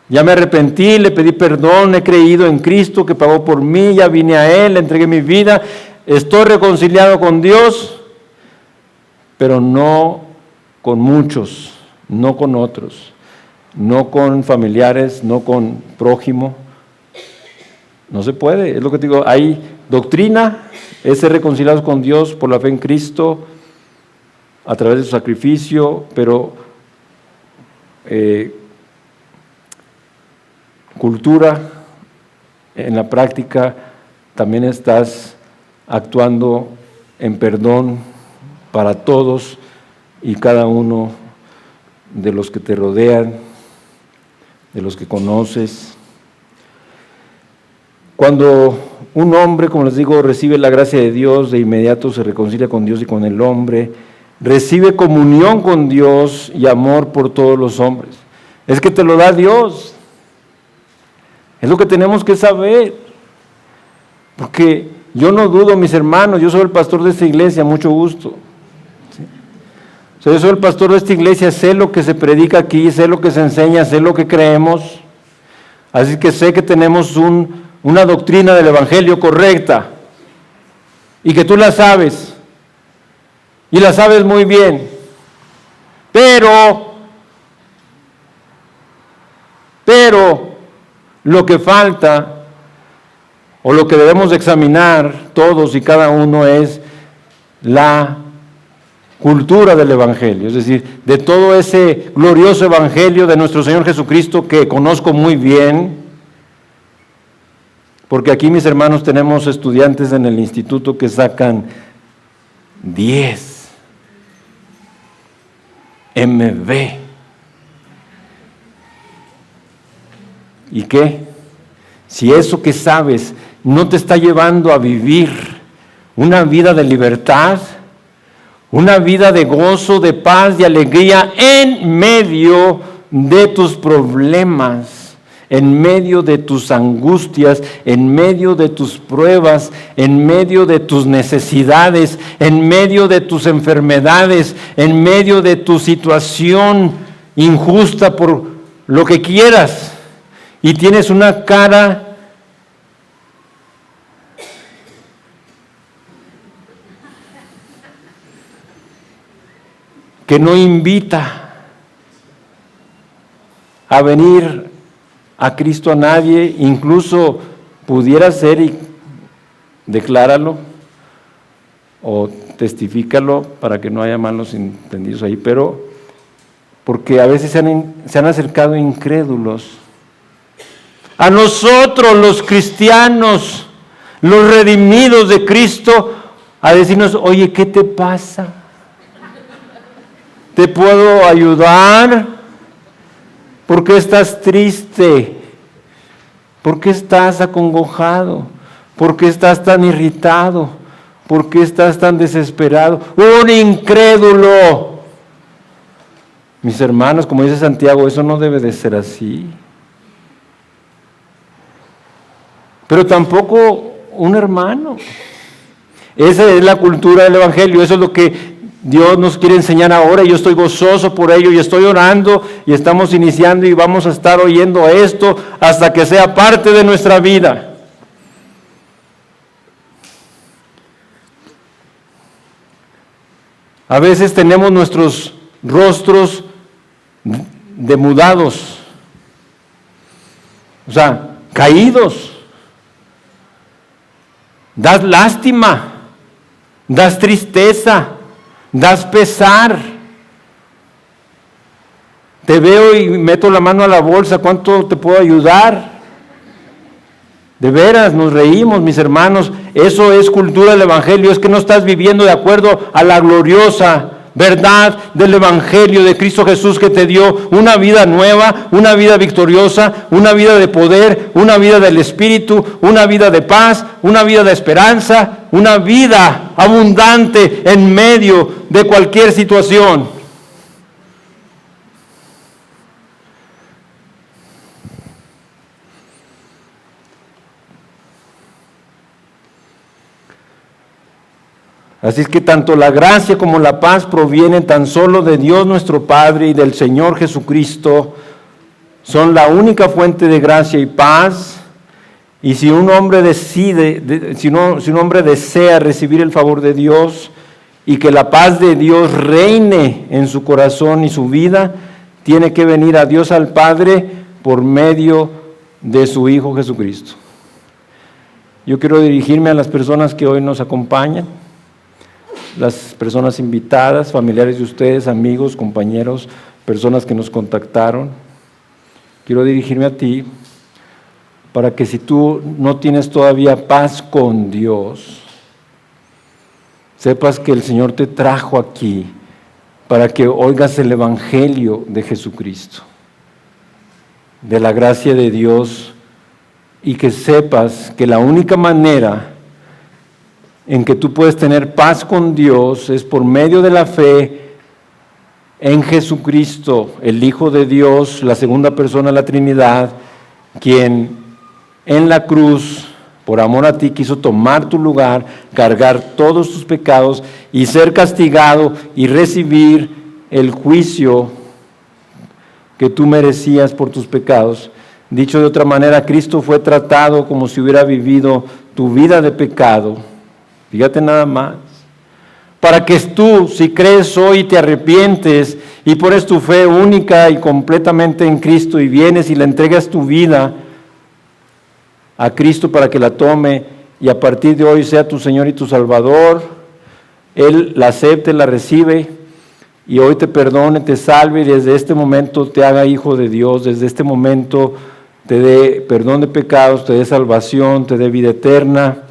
Ya me arrepentí, le pedí perdón, he creído en Cristo que pagó por mí, ya vine a Él, le entregué mi vida, estoy reconciliado con Dios, pero no con muchos, no con otros, no con familiares, no con prójimo. No se puede, es lo que te digo, hay doctrina, es ser reconciliados con Dios por la fe en Cristo, a través de su sacrificio, pero cultura, en la práctica también estás actuando en perdón para todos y cada uno de los que te rodean, de los que conoces. Cuando un hombre, como les digo, recibe la gracia de Dios, de inmediato se reconcilia con Dios y con el hombre, recibe comunión con Dios y amor por todos los hombres. Es que te lo da Dios. Es lo que tenemos que saber. Porque yo no dudo, mis hermanos, yo soy el pastor de esta iglesia, mucho gusto. ¿Sí? O sea, yo soy el pastor de esta iglesia, sé lo que se predica aquí, sé lo que se enseña, sé lo que creemos. Así que sé que tenemos una doctrina del Evangelio correcta y que tú la sabes y la sabes muy bien, pero lo que falta o lo que debemos examinar todos y cada uno es la cultura del Evangelio, es decir, de todo ese glorioso Evangelio de nuestro Señor Jesucristo que conozco muy bien. Porque aquí, mis hermanos, tenemos estudiantes en el instituto que sacan 10 MB. ¿Y qué? Si eso que sabes no te está llevando a vivir una vida de libertad, una vida de gozo, de paz, de alegría en medio de tus problemas, en medio de tus angustias, en medio de tus pruebas, en medio de tus necesidades, en medio de tus enfermedades, en medio de tu situación injusta por lo que quieras, y tienes una cara que no invita a venir a Cristo a nadie, incluso pudiera ser, y decláralo o testifícalo para que no haya malos entendidos ahí, pero porque a veces se han acercado incrédulos a nosotros los cristianos, los redimidos de Cristo, a decirnos: oye, ¿qué te pasa? ¿Te puedo ayudar? ¿Por qué estás triste? ¿Por qué estás acongojado? ¿Por qué estás tan irritado? ¿Por qué estás tan desesperado? ¡Un incrédulo! Mis hermanos, como dice Santiago, eso no debe de ser así. Pero tampoco un hermano. Esa es la cultura del Evangelio, eso es lo que Dios nos quiere enseñar ahora, y yo estoy gozoso por ello, y estoy orando, y estamos iniciando, y vamos a estar oyendo esto hasta que sea parte de nuestra vida. A veces tenemos nuestros rostros demudados, o sea, caídos. Das lástima, das tristeza, das pesar. Te veo y meto la mano a la bolsa, ¿cuánto te puedo ayudar? De veras, nos reímos, mis hermanos. Eso es cultura del Evangelio, es que no estás viviendo de acuerdo a la gloriosa verdad del Evangelio de Cristo Jesús, que te dio una vida nueva, una vida victoriosa, una vida de poder, una vida del Espíritu, una vida de paz, una vida de esperanza, una vida abundante en medio de cualquier situación. Así es que tanto la gracia como la paz provienen tan solo de Dios nuestro Padre y del Señor Jesucristo, son la única fuente de gracia y paz. Y si un hombre si un hombre desea recibir el favor de Dios y que la paz de Dios reine en su corazón y su vida, tiene que venir a Dios al Padre por medio de su Hijo Jesucristo. Yo quiero dirigirme a las personas que hoy nos acompañan, las personas invitadas, familiares de ustedes, amigos, compañeros, personas que nos contactaron. Quiero dirigirme a ti para que si tú no tienes todavía paz con Dios, sepas que el Señor te trajo aquí para que oigas el Evangelio de Jesucristo, de la gracia de Dios, y que sepas que la única manera en que tú puedes tener paz con Dios es por medio de la fe en Jesucristo, el Hijo de Dios, la segunda persona de la Trinidad, quien en la cruz, por amor a ti, quiso tomar tu lugar, cargar todos tus pecados y ser castigado y recibir el juicio que tú merecías por tus pecados. Dicho de otra manera, Cristo fue tratado como si hubiera vivido tu vida de pecado. Fíjate nada más. Para que tú, si crees hoy, te arrepientes y pones tu fe única y completamente en Cristo y vienes y le entregas tu vida a Cristo para que la tome y a partir de hoy sea tu Señor y tu Salvador, Él la acepte, la recibe y hoy te perdone, te salve y desde este momento te haga hijo de Dios, desde este momento te dé perdón de pecados, te dé salvación, te dé vida eterna,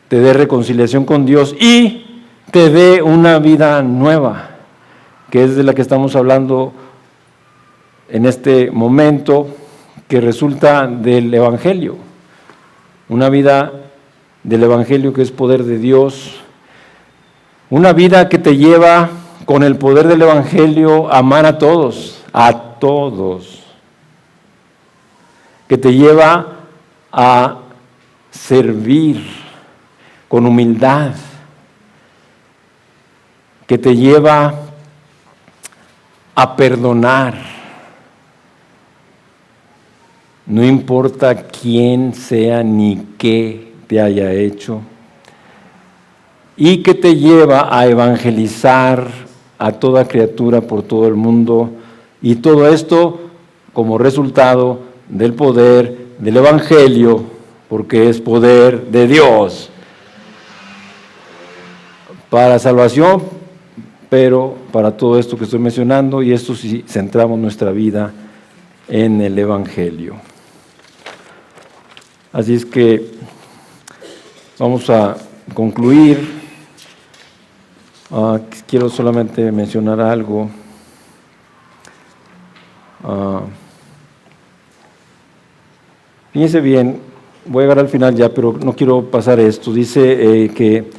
te dé reconciliación con Dios y te dé una vida nueva, que es de la que estamos hablando en este momento, que resulta del Evangelio. Una vida del Evangelio que es poder de Dios, una vida que te lleva con el poder del Evangelio a amar a todos, que te lleva a servir con humildad, que te lleva a perdonar. No importa quién sea ni qué te haya hecho, y que te lleva a evangelizar a toda criatura por todo el mundo, y todo esto como resultado del poder del Evangelio, porque es poder de Dios para salvación, pero para todo esto que estoy mencionando, y esto si centramos nuestra vida en el Evangelio. Así es que vamos a concluir. Quiero solamente mencionar algo. Fíjense bien, voy a llegar al final ya, pero no quiero pasar esto. Dice que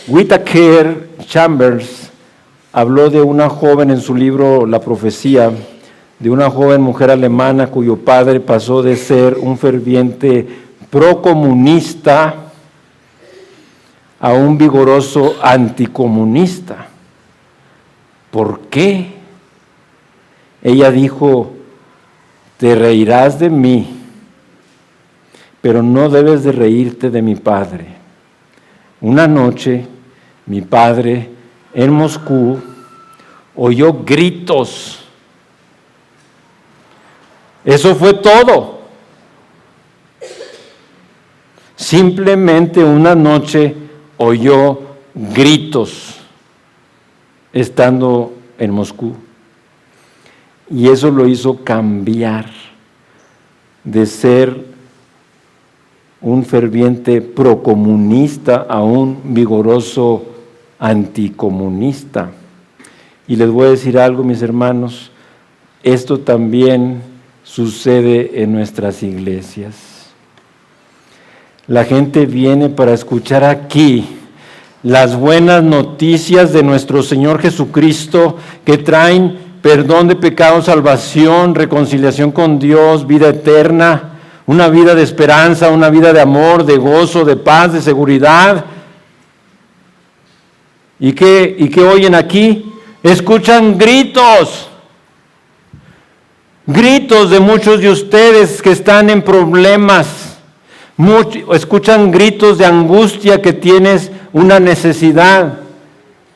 Whittaker Chambers habló de una joven en su libro La Profecía, de una joven mujer alemana cuyo padre pasó de ser un ferviente procomunista a un vigoroso anticomunista. ¿Por qué? Ella dijo: te reirás de mí, pero no debes de reírte de mi padre. Una noche, mi padre en Moscú oyó gritos. Eso fue todo. Simplemente una noche oyó gritos estando en Moscú. Y eso lo hizo cambiar de ser un ferviente procomunista a un vigoroso anticomunista. Y les voy a decir algo, mis hermanos, esto también sucede en nuestras iglesias. La gente viene para escuchar aquí las buenas noticias de nuestro Señor Jesucristo, que traen perdón de pecados, salvación, reconciliación con Dios, vida eterna, una vida de esperanza, una vida de amor, de gozo, de paz, de seguridad. ¿Y qué oyen aquí? Escuchan gritos. gritos de muchos de ustedes que están en problemas. Escuchan gritos de angustia que tienes una necesidad.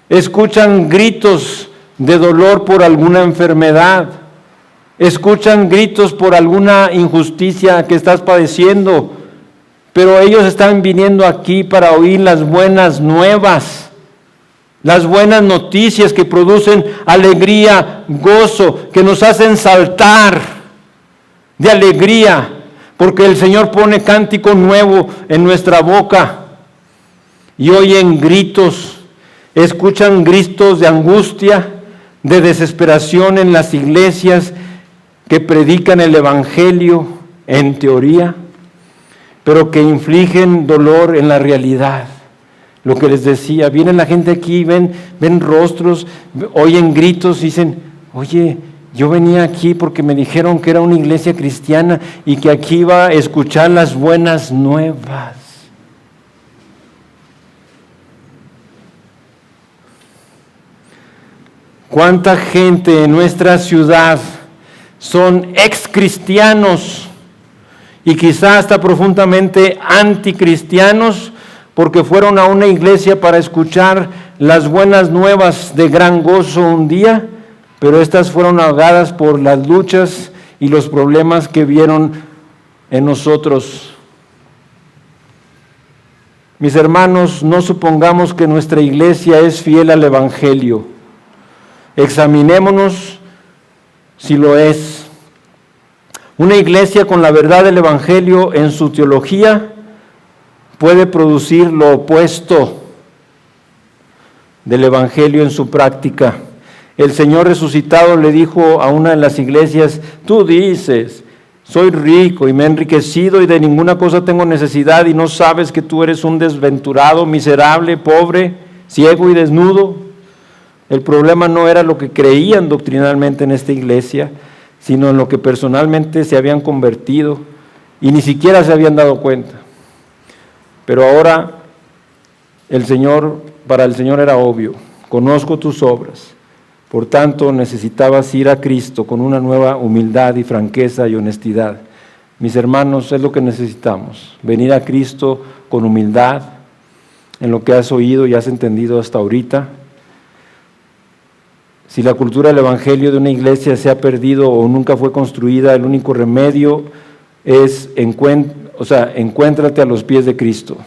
Escuchan gritos de dolor por alguna enfermedad. Escuchan gritos por alguna injusticia que estás padeciendo. Pero ellos están viniendo aquí para oír las buenas nuevas, las buenas noticias que producen alegría, gozo, que nos hacen saltar de alegría, porque el Señor pone cántico nuevo en nuestra boca y oyen gritos, escuchan gritos de angustia, de desesperación en las iglesias que predican el Evangelio en teoría, pero que infligen dolor en la realidad. Lo que les decía, viene la gente aquí, ven rostros, oyen gritos y dicen, oye, yo venía aquí porque me dijeron que era una iglesia cristiana y que aquí iba a escuchar las buenas nuevas. ¿Cuánta gente en nuestra ciudad son excristianos y quizás hasta profundamente anticristianos porque fueron a una iglesia para escuchar las buenas nuevas de gran gozo un día, pero estas fueron ahogadas por las luchas y los problemas que vieron en nosotros? Mis hermanos, no supongamos que nuestra iglesia es fiel al Evangelio. Examinémonos si lo es. Una iglesia con la verdad del Evangelio en su teología puede producir lo opuesto del Evangelio en su práctica. El Señor resucitado le dijo a una de las iglesias, tú dices, soy rico y me he enriquecido y de ninguna cosa tengo necesidad y no sabes que tú eres un desventurado, miserable, pobre, ciego y desnudo. El problema no era lo que creían doctrinalmente en esta iglesia, sino en lo que personalmente se habían convertido y ni siquiera se habían dado cuenta. Pero ahora para el Señor era obvio, conozco tus obras, por tanto necesitabas ir a Cristo con una nueva humildad y franqueza y honestidad. Mis hermanos, es lo que necesitamos, venir a Cristo con humildad en lo que has oído y has entendido hasta ahorita. Si la cultura del Evangelio de una iglesia se ha perdido o nunca fue construida, el único remedio es encuéntrate a los pies de Cristo.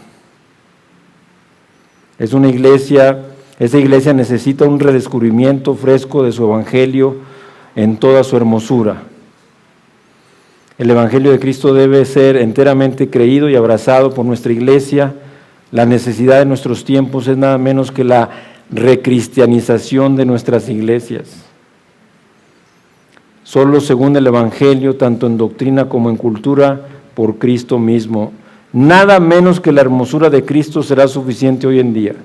Esa iglesia necesita un redescubrimiento fresco de su Evangelio en toda su hermosura. El Evangelio de Cristo debe ser enteramente creído y abrazado por nuestra iglesia. La necesidad de nuestros tiempos es nada menos que la recristianización de nuestras iglesias. Solo según el Evangelio, tanto en doctrina como en cultura, por Cristo mismo. Nada menos que la hermosura de Cristo será suficiente hoy en día.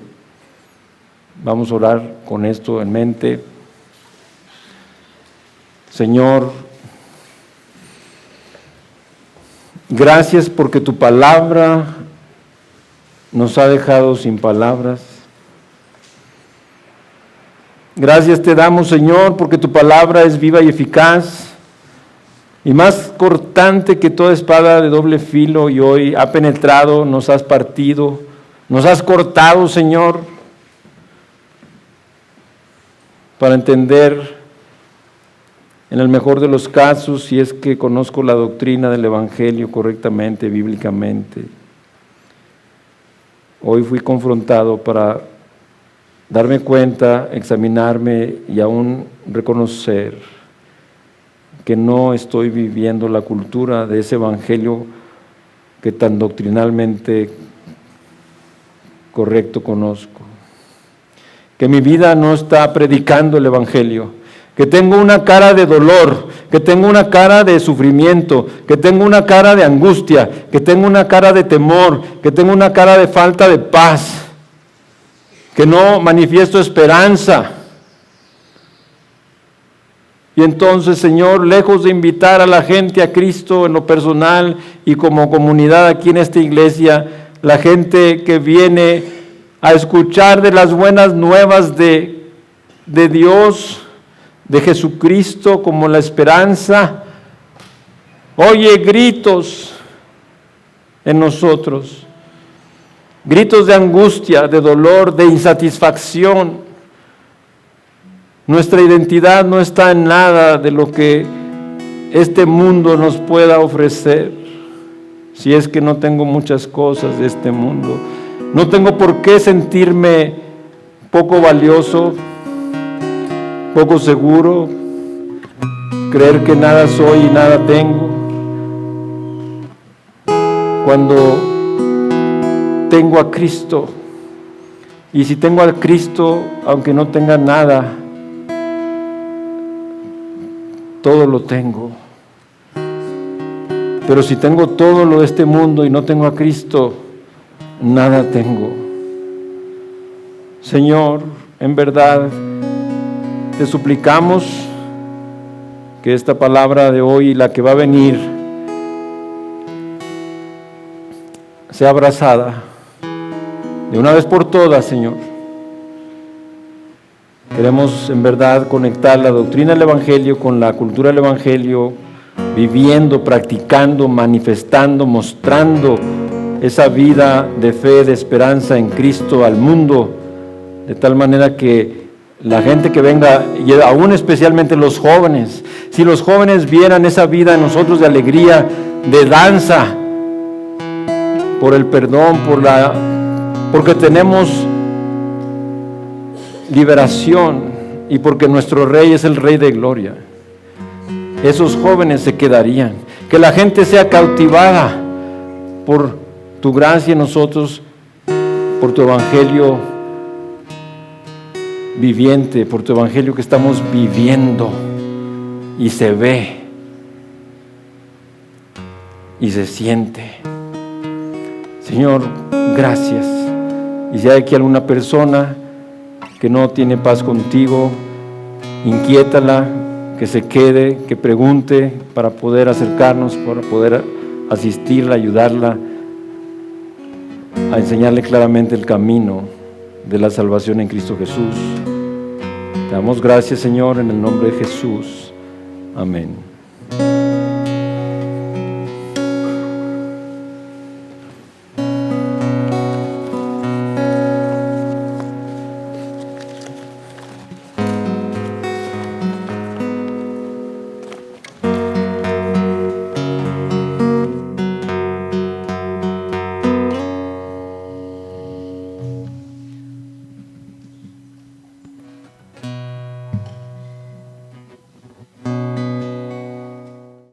Vamos a orar con esto en mente. Señor, gracias porque tu palabra nos ha dejado sin palabras. Gracias te damos, Señor, porque tu palabra es viva y eficaz y más cortante que toda espada de doble filo, y hoy ha penetrado, nos has partido, nos has cortado, Señor, para entender en el mejor de los casos, si es que conozco la doctrina del Evangelio correctamente, bíblicamente. Hoy fui confrontado para darme cuenta, examinarme y aún reconocer que no estoy viviendo la cultura de ese Evangelio que tan doctrinalmente correcto conozco. Que mi vida no está predicando el Evangelio, que tengo una cara de dolor, que tengo una cara de sufrimiento, que tengo una cara de angustia, que tengo una cara de temor, que tengo una cara de falta de paz, que no manifiesto esperanza. Y entonces, Señor, lejos de invitar a la gente a Cristo en lo personal y como comunidad aquí en esta iglesia, la gente que viene a escuchar de las buenas nuevas de Dios, de Jesucristo como la esperanza Oye gritos en nosotros, gritos de angustia, de dolor, de insatisfacción. Nuestra identidad no está en nada de lo que este mundo nos pueda ofrecer. Si es que no tengo muchas cosas de este mundo, no tengo por qué sentirme poco valioso, poco seguro, creer que nada soy y nada tengo. Cuando tengo a Cristo, y si tengo a Cristo, aunque no tenga nada, todo lo tengo. Pero si tengo todo lo de este mundo y no tengo a Cristo, nada tengo. Señor, en verdad, te suplicamos que esta palabra de hoy y la que va a venir sea abrazada de una vez por todas, Señor. Queremos en verdad conectar la doctrina del Evangelio con la cultura del Evangelio, viviendo, practicando, manifestando, mostrando esa vida de fe, de esperanza en Cristo al mundo, de tal manera que la gente que venga, y aún especialmente los jóvenes, si los jóvenes vieran esa vida en nosotros de alegría, de danza, por el perdón, porque tenemos liberación y porque nuestro Rey es el Rey de gloria, esos jóvenes se quedarían. Que la gente sea cautivada por tu gracia en nosotros, por tu Evangelio viviente, por tu Evangelio que estamos viviendo y se ve y se siente. Señor, gracias. Y si hay aquí alguna persona que no tiene paz contigo, inquiétala, que se quede, que pregunte para poder acercarnos, para poder asistirla, ayudarla, a enseñarle claramente el camino de la salvación en Cristo Jesús. Te damos gracias, Señor, en el nombre de Jesús. Amén.